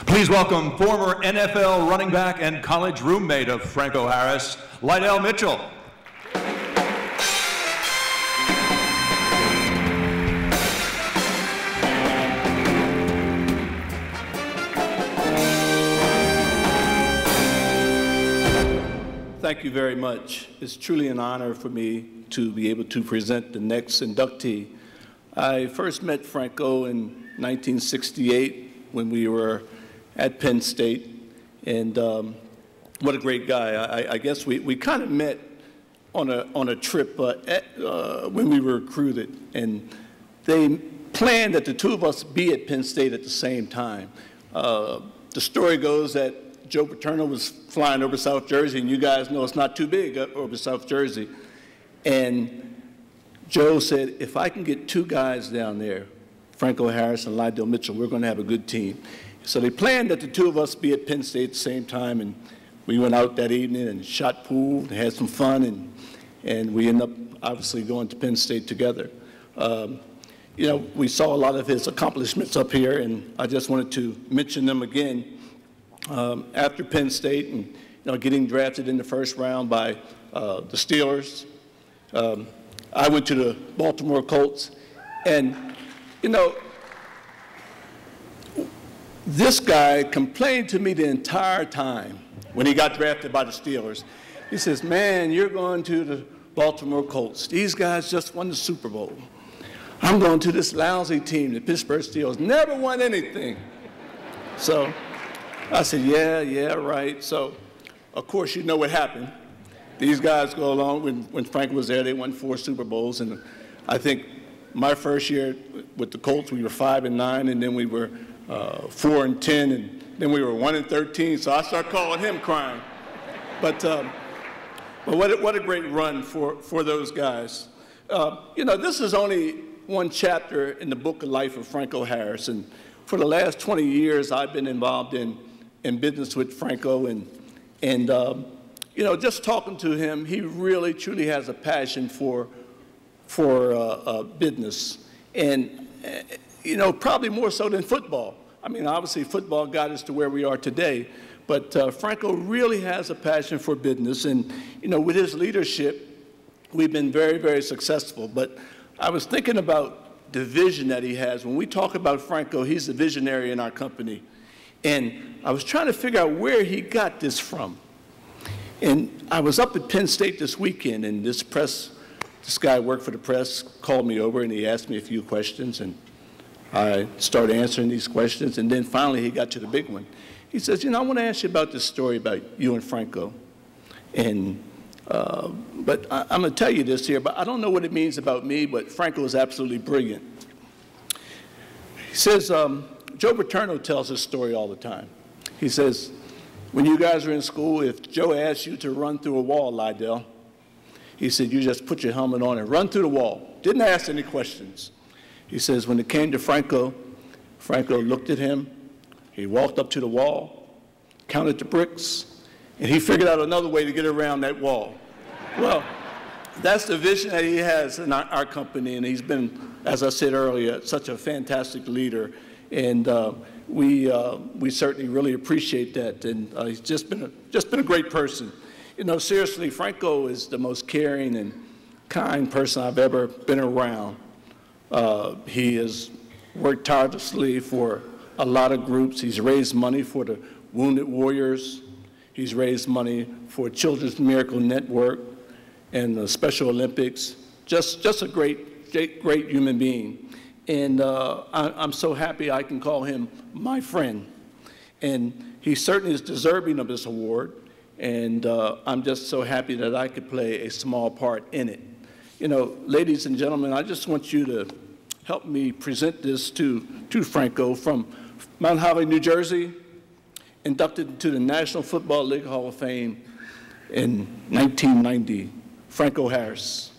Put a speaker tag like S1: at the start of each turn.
S1: Please welcome former NFL running back and college roommate of Franco Harris, Lydell Mitchell.
S2: Thank you very much. It's truly an honor for me to be able to present the next inductee. I first met Franco in 1968 when we were at Penn State, and what a great guy. I guess we kind of met on a trip when we were recruited, and they planned that the two of us be at Penn State at the same time. The story goes that Joe Paterno was flying over South Jersey, and you guys know it's not too big up over South Jersey. And Joe said, if I can get two guys down there, Franco Harris and Lydell Mitchell, we're going to have a good team. So they planned that the two of us be at Penn State at the same time, and we went out that evening and shot pool and had some fun, and we ended up obviously going to Penn State together. You know, we saw a lot of his accomplishments up here, and I just wanted to mention them again. After Penn State and getting drafted in the first round by the Steelers, I went to the Baltimore Colts, and this guy complained to me the entire time when he got drafted by the Steelers. He says, man, you're going to the Baltimore Colts. These guys just won the Super Bowl. I'm going to this lousy team, the Pittsburgh Steelers, never won anything. So I said, yeah, right. So, of course, you know what happened. These guys go along. When Frank was there, they won 4 Super Bowls. And I think my first year with the Colts, we were 5-9, and then we were 4-10, and then we were 1-13. So I started calling him crying. But what a great run for those guys. This is only one chapter in the book of life of Franco Harris. And for the last 20 years, I've been involved in business with Franco, and just talking to him, he really truly has a passion for business, and probably more so than football. I mean, obviously football got us to where we are today, but Franco really has a passion for business, and with his leadership, we've been very, very successful. But I was thinking about the vision that he has. When we talk about Franco, he's the visionary in our company. And I was trying to figure out where he got this from. And I was up at Penn State this weekend, and this guy worked for the press, called me over, and he asked me a few questions, and I started answering these questions, and then finally he got to the big one. He says, I want to ask you about this story about you and Franco. And, but I'm going to tell you this here, but I don't know what it means about me, but Franco is absolutely brilliant. He says, Joe Paterno tells this story all the time. He says, when you guys are in school, if Joe asks you to run through a wall, Lydell, he said, you just put your helmet on and run through the wall. Didn't ask any questions. He says, when it came to Franco, Franco looked at him, he walked up to the wall, counted the bricks, and he figured out another way to get around that wall. Well, that's the vision that he has in our company, and he's been, as I said earlier, such a fantastic leader. And we certainly really appreciate that, and he's just been a great person. Seriously, Franco is the most caring and kind person I've ever been around. He has worked tirelessly for a lot of groups. He's raised money for the Wounded Warriors. He's raised money for Children's Miracle Network and the Special Olympics. Just a great human being. And I'm so happy I can call him my friend. And he certainly is deserving of this award. And I'm just so happy that I could play a small part in it. Ladies and gentlemen, I just want you to help me present this to Franco from Mount Holly, New Jersey, inducted into the National Football League Hall of Fame in 1990, Franco Harris.